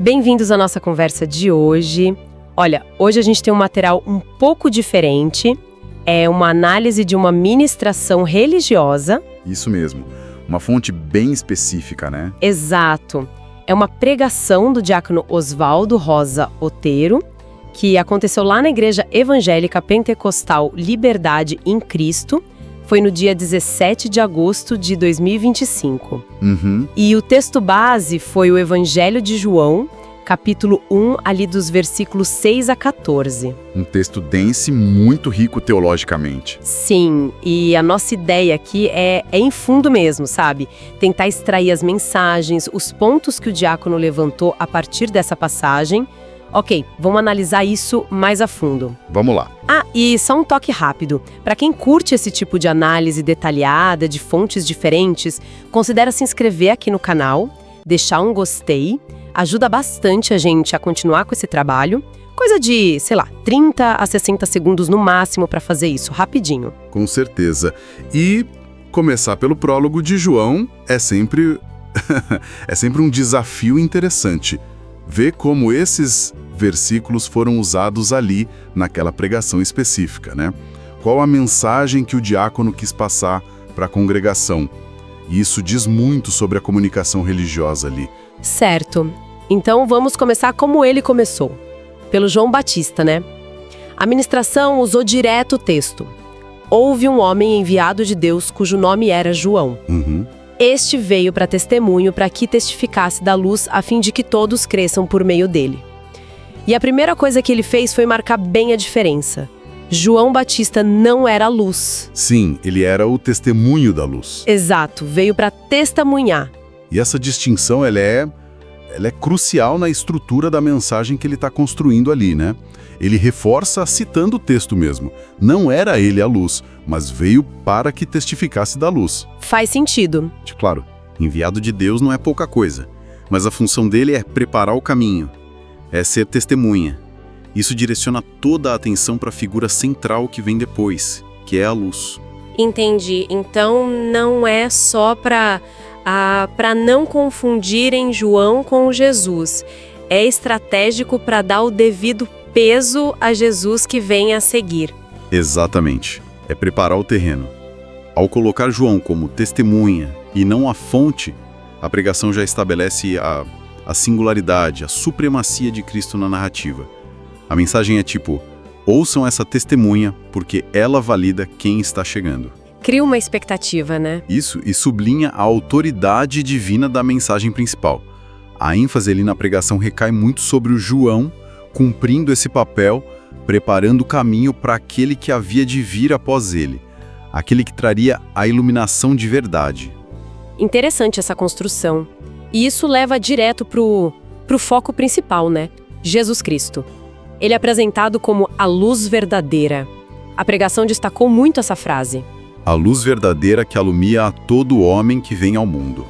Bem-vindos à nossa conversa de hoje. Olha, hoje a gente tem um material um pouco diferente. É uma análise de uma ministração religiosa. Isso mesmo. Uma fonte bem específica, né? Exato. É uma pregação do diácono Oswaldo Rosa Otero, que aconteceu lá na Igreja Evangélica Pentecostal Liberdade em Cristo. Foi no dia 17 de agosto de 2025. E o texto base foi o Evangelho de João, capítulo 1, ali dos versículos 6 a 14. Um texto denso e muito rico teologicamente. Sim, e a nossa ideia aqui é em fundo mesmo, sabe? Tentar extrair as mensagens, os pontos que o diácono levantou a partir dessa passagem. Ok, vamos analisar isso mais a fundo. Vamos lá. Ah, e só um toque rápido. Para quem curte esse tipo de análise detalhada, de fontes diferentes, considera se inscrever aqui no canal, deixar um gostei. Ajuda bastante a gente a continuar com esse trabalho. Coisa de, 30 a 60 segundos no máximo para fazer isso, rapidinho. Com certeza. E começar pelo prólogo de João é sempre um desafio interessante. Ver como esses versículos foram usados ali naquela pregação específica, né? Qual a mensagem que o diácono quis passar para a congregação? E isso diz muito sobre a comunicação religiosa ali. Certo. Então vamos começar como ele começou. Pelo João Batista, né? A ministração usou direto o texto. Houve um homem enviado de Deus cujo nome era João. Este veio para testemunho para que testificasse da luz a fim de que todos cresçam por meio dele. E a primeira coisa que ele fez foi marcar bem a diferença. João Batista não era a luz. Sim, ele era o testemunho da luz. Exato, veio para testemunhar. E essa distinção, ela é crucial na estrutura da mensagem que ele está construindo ali, né? Ele reforça citando o texto mesmo. Não era ele a luz, mas veio para que testificasse da luz. Faz sentido. Claro, enviado de Deus não é pouca coisa, mas a função dele é preparar o caminho, é ser testemunha. Isso direciona toda a atenção para a figura central que vem depois, que é a luz. Entendi. Então não é só para não confundirem João com Jesus. É estratégico para dar o devido peso a Jesus que vem a seguir. Exatamente. É preparar o terreno. Ao colocar João como testemunha e não a fonte, a pregação já estabelece a singularidade, a supremacia de Cristo na narrativa. A mensagem é tipo, ouçam essa testemunha porque ela valida quem está chegando. Cria uma expectativa, né? Isso, e sublinha a autoridade divina da mensagem principal. A ênfase ali na pregação recai muito sobre o João, cumprindo esse papel, preparando o caminho para aquele que havia de vir após ele, aquele que traria a iluminação de verdade. Interessante essa construção. E isso leva direto pro foco principal, né? Jesus Cristo. Ele é apresentado como a luz verdadeira. A pregação destacou muito essa frase. A luz verdadeira que alumia a todo homem que vem ao mundo.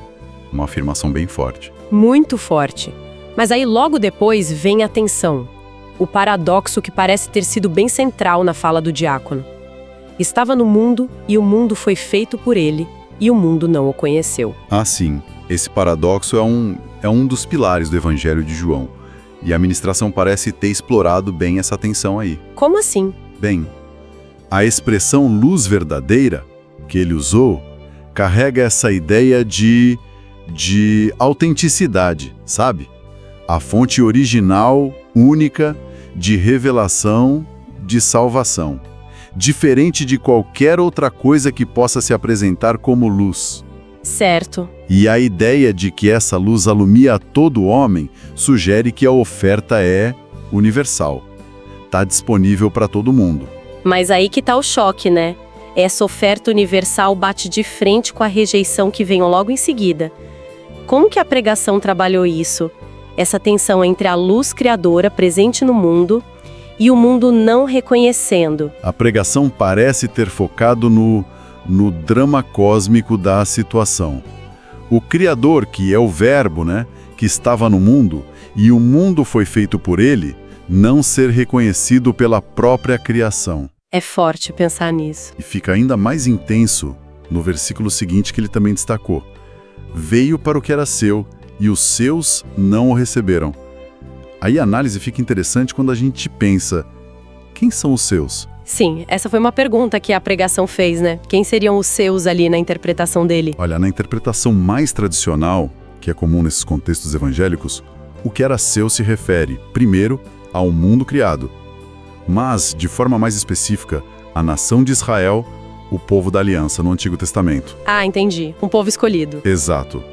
Uma afirmação bem forte. Muito forte. Mas aí logo depois vem a tensão. O paradoxo que parece ter sido bem central na fala do diácono. Estava no mundo e o mundo foi feito por ele, e o mundo não o conheceu. Ah, sim. Esse paradoxo é um dos pilares do Evangelho de João. E a ministração parece ter explorado bem essa tensão aí. Como assim? Bem, a expressão luz verdadeira que ele usou carrega essa ideia de autenticidade, sabe? A fonte original, única, de revelação, de salvação. Diferente de qualquer outra coisa que possa se apresentar como luz. Certo. E a ideia de que essa luz alumia a todo homem sugere que a oferta é universal. Está disponível para todo mundo. Mas aí que tá o choque, né? Essa oferta universal bate de frente com a rejeição que vem logo em seguida. Como que a pregação trabalhou isso? Essa tensão entre a luz criadora presente no mundo e o mundo não reconhecendo. A pregação parece ter focado no drama cósmico da situação. O Criador, que é o Verbo, né, que estava no mundo, e o mundo foi feito por ele, não ser reconhecido pela própria criação. É forte pensar nisso. E fica ainda mais intenso no versículo seguinte que ele também destacou. Veio para o que era seu, e os seus não o receberam. Aí a análise fica interessante quando a gente pensa, quem são os seus? Sim, essa foi uma pergunta que a pregação fez, né? Quem seriam os seus ali na interpretação dele? Olha, na interpretação mais tradicional, que é comum nesses contextos evangélicos, o que era seu se refere, primeiro, ao mundo criado, mas, de forma mais específica, à nação de Israel, o povo da aliança no Antigo Testamento. Ah, entendi. Um povo escolhido. Exato.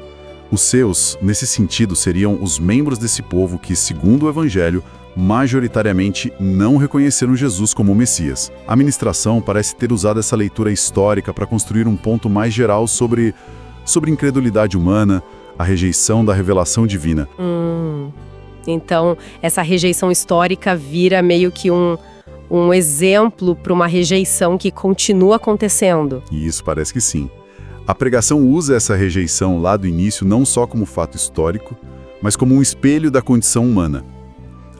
Os seus, nesse sentido, seriam os membros desse povo que, segundo o Evangelho, majoritariamente não reconheceram Jesus como o Messias. A ministração parece ter usado essa leitura histórica para construir um ponto mais geral sobre incredulidade humana, a rejeição da revelação divina. Então, essa rejeição histórica vira meio que um exemplo para uma rejeição que continua acontecendo. E isso parece que sim. A pregação usa essa rejeição lá do início não só como fato histórico, mas como um espelho da condição humana.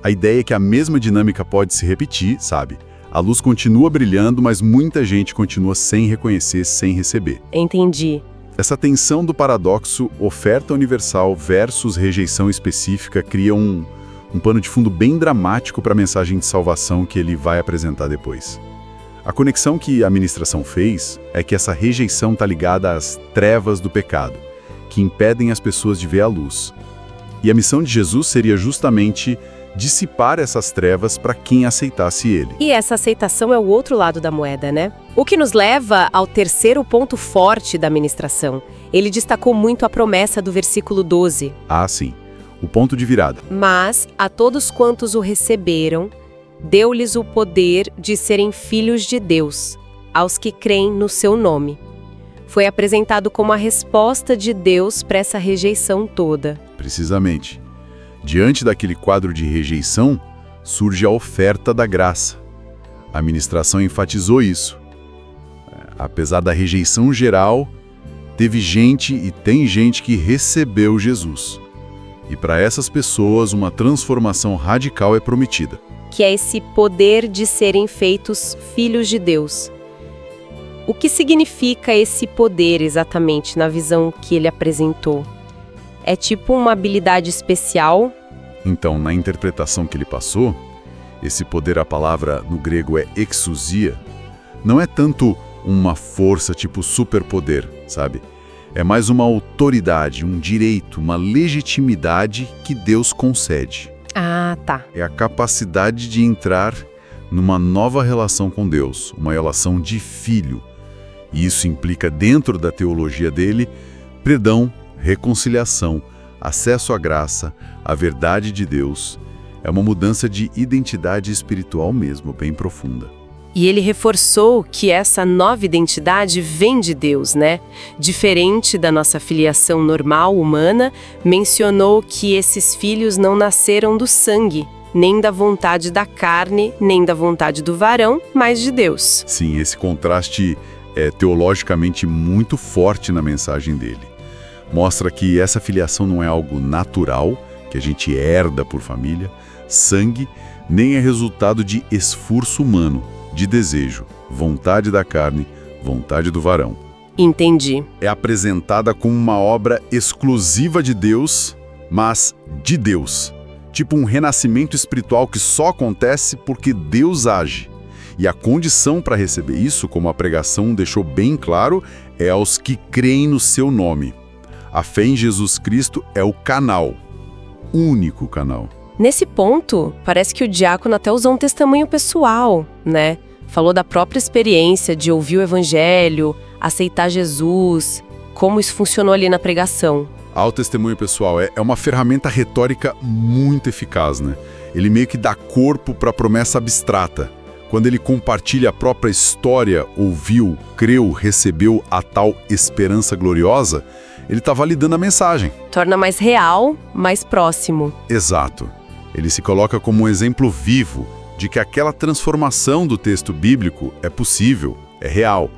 A ideia é que a mesma dinâmica pode se repetir, sabe? A luz continua brilhando, mas muita gente continua sem reconhecer, sem receber. Entendi. Essa tensão do paradoxo oferta universal versus rejeição específica cria um pano de fundo bem dramático para a mensagem de salvação que ele vai apresentar depois. A conexão que a ministração fez é que essa rejeição está ligada às trevas do pecado, que impedem as pessoas de ver a luz. E a missão de Jesus seria justamente dissipar essas trevas para quem aceitasse ele. E essa aceitação é o outro lado da moeda, né? O que nos leva ao terceiro ponto forte da ministração. Ele destacou muito a promessa do versículo 12. Ah, sim. O ponto de virada. Mas a todos quantos o receberam, deu-lhes o poder de serem filhos de Deus, aos que creem no seu nome. Foi apresentado como a resposta de Deus para essa rejeição toda. Precisamente. Diante daquele quadro de rejeição, surge a oferta da graça. A ministração enfatizou isso. Apesar da rejeição geral, teve gente e tem gente que recebeu Jesus. E para essas pessoas, uma transformação radical é prometida. Que é esse poder de serem feitos filhos de Deus. O que significa esse poder exatamente na visão que ele apresentou? É tipo uma habilidade especial? Então, na interpretação que ele passou, esse poder, a palavra no grego é exousia, não é tanto uma força tipo superpoder, sabe? É mais uma autoridade, um direito, uma legitimidade que Deus concede. Ah, tá. É a capacidade de entrar numa nova relação com Deus, uma relação de filho. E isso implica, dentro da teologia dele, perdão, reconciliação, acesso à graça, à verdade de Deus. É uma mudança de identidade espiritual mesmo, bem profunda. E ele reforçou que essa nova identidade vem de Deus, né? Diferente da nossa filiação normal humana, mencionou que esses filhos não nasceram do sangue, nem da vontade da carne, nem da vontade do varão, mas de Deus. Sim, esse contraste é teologicamente muito forte na mensagem dele. Mostra que essa filiação não é algo natural, que a gente herda por família, sangue, nem é resultado de esforço humano, de desejo, vontade da carne, vontade do varão. Entendi. É apresentada como uma obra exclusiva de Deus, mas de Deus. Tipo um renascimento espiritual que só acontece porque Deus age. E a condição para receber isso, como a pregação deixou bem claro, é aos que creem no seu nome. A fé em Jesus Cristo é o canal, único canal. Nesse ponto, parece que o diácono até usou um testemunho pessoal, né? Falou da própria experiência de ouvir o evangelho, aceitar Jesus, como isso funcionou ali na pregação. O testemunho pessoal é uma ferramenta retórica muito eficaz, né? Ele meio que dá corpo para a promessa abstrata. Quando ele compartilha a própria história, ouviu, creu, recebeu a tal esperança gloriosa, ele está validando a mensagem. Torna mais real, mais próximo. Exato. Ele se coloca como um exemplo vivo de que aquela transformação do texto bíblico é possível, é real.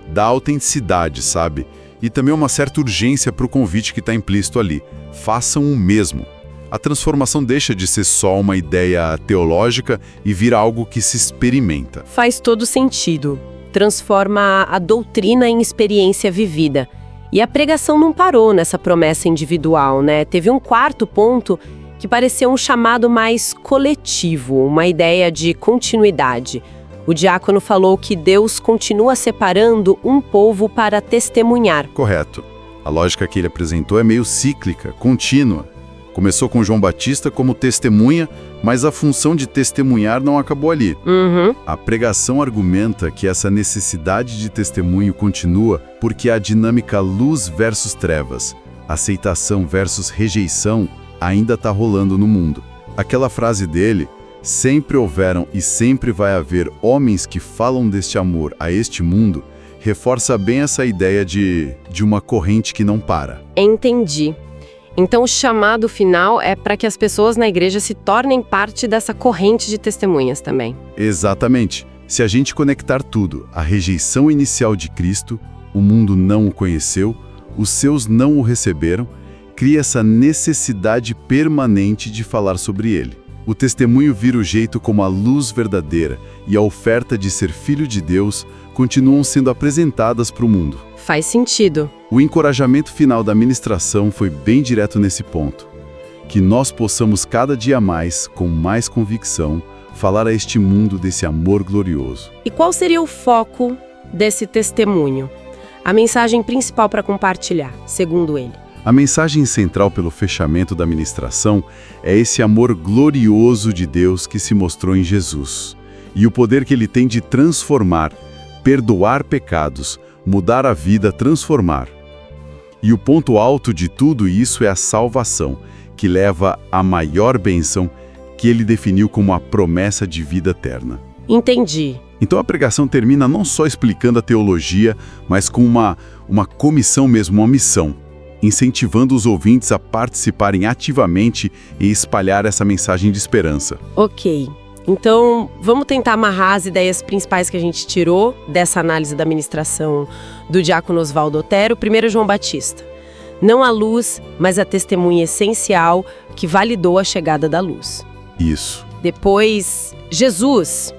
Dá autenticidade, sabe? E também uma certa urgência para o convite que está implícito ali. Façam o mesmo. A transformação deixa de ser só uma ideia teológica e vira algo que se experimenta. Faz todo sentido. Transforma a doutrina em experiência vivida. E a pregação não parou nessa promessa individual, né? Teve um quarto ponto que parecia um chamado mais coletivo, uma ideia de continuidade. O diácono falou que Deus continua separando um povo para testemunhar. Correto. A lógica que ele apresentou é meio cíclica, contínua. Começou com João Batista como testemunha, mas a função de testemunhar não acabou ali. A pregação argumenta que essa necessidade de testemunho continua porque a dinâmica luz versus trevas, aceitação versus rejeição, ainda está rolando no mundo. Aquela frase dele, sempre houveram e sempre vai haver homens que falam deste amor a este mundo, reforça bem essa ideia de uma corrente que não para. Entendi. Então o chamado final é para que as pessoas na igreja se tornem parte dessa corrente de testemunhas também. Exatamente. Se a gente conectar tudo, a rejeição inicial de Cristo, o mundo não o conheceu, os seus não o receberam, cria essa necessidade permanente de falar sobre ele. O testemunho vira o jeito como a luz verdadeira e a oferta de ser filho de Deus continuam sendo apresentadas para o mundo. Faz sentido. O encorajamento final da ministração foi bem direto nesse ponto. Que nós possamos cada dia mais, com mais convicção, falar a este mundo desse amor glorioso. E qual seria o foco desse testemunho? A mensagem principal para compartilhar, segundo ele. A mensagem central pelo fechamento da ministração é esse amor glorioso de Deus que se mostrou em Jesus. E o poder que ele tem de transformar, perdoar pecados, mudar a vida, transformar. E o ponto alto de tudo isso é a salvação, que leva à maior bênção que ele definiu como a promessa de vida eterna. Entendi. Então a pregação termina não só explicando a teologia, mas com uma comissão mesmo, uma missão, incentivando os ouvintes a participarem ativamente e espalhar essa mensagem de esperança. Ok. Então, vamos tentar amarrar as ideias principais que a gente tirou dessa análise da ministração do diácono Oswaldo Otero. Primeiro, João Batista. Não a luz, mas a testemunha essencial que validou a chegada da luz. Isso. Depois, Jesus.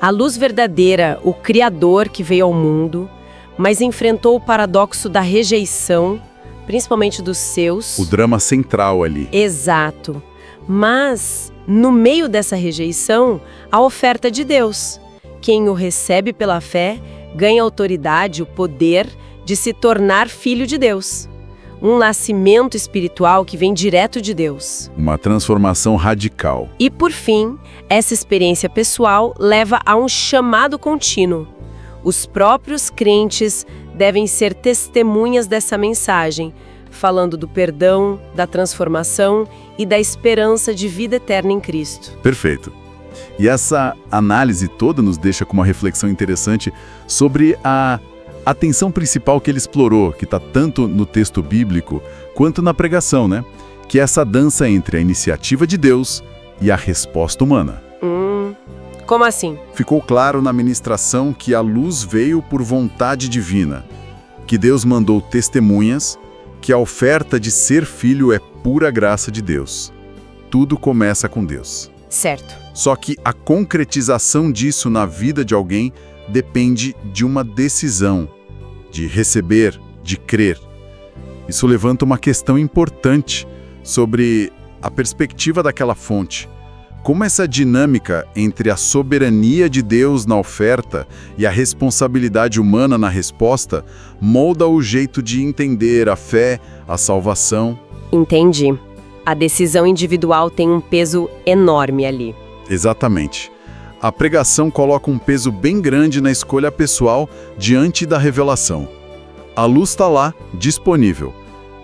A luz verdadeira, o Criador que veio ao mundo, mas enfrentou o paradoxo da rejeição, principalmente dos seus. O drama central ali. Exato. Mas, no meio dessa rejeição, a oferta de Deus. Quem o recebe pela fé ganha a autoridade, o poder de se tornar filho de Deus. Um nascimento espiritual que vem direto de Deus. Uma transformação radical. E, por fim, essa experiência pessoal leva a um chamado contínuo. Os próprios crentes devem ser testemunhas dessa mensagem, falando do perdão, da transformação e da esperança de vida eterna em Cristo. Perfeito. E essa análise toda nos deixa com uma reflexão interessante sobre a atenção principal que ele explorou, que está tanto no texto bíblico quanto na pregação, né? Que é essa dança entre a iniciativa de Deus e a resposta humana. Como assim? Ficou claro na ministração que a luz veio por vontade divina, que Deus mandou testemunhas, que a oferta de ser filho é pura graça de Deus. Tudo começa com Deus. Certo. Só que a concretização disso na vida de alguém depende de uma decisão, de receber, de crer. Isso levanta uma questão importante sobre a perspectiva daquela fonte. Como essa dinâmica entre a soberania de Deus na oferta e a responsabilidade humana na resposta molda o jeito de entender a fé, a salvação. Entendi. A decisão individual tem um peso enorme ali. Exatamente. A pregação coloca um peso bem grande na escolha pessoal diante da revelação. A luz está lá, disponível,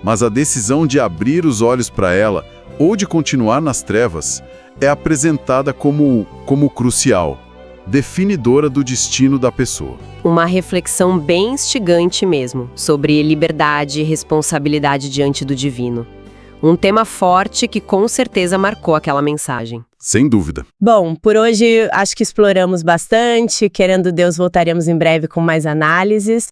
mas a decisão de abrir os olhos para ela ou de continuar nas trevas é apresentada como crucial, definidora do destino da pessoa. Uma reflexão bem instigante mesmo, sobre liberdade e responsabilidade diante do divino. Um tema forte que com certeza marcou aquela mensagem. Sem dúvida. Bom, por hoje acho que exploramos bastante. Querendo Deus, voltaremos em breve com mais análises.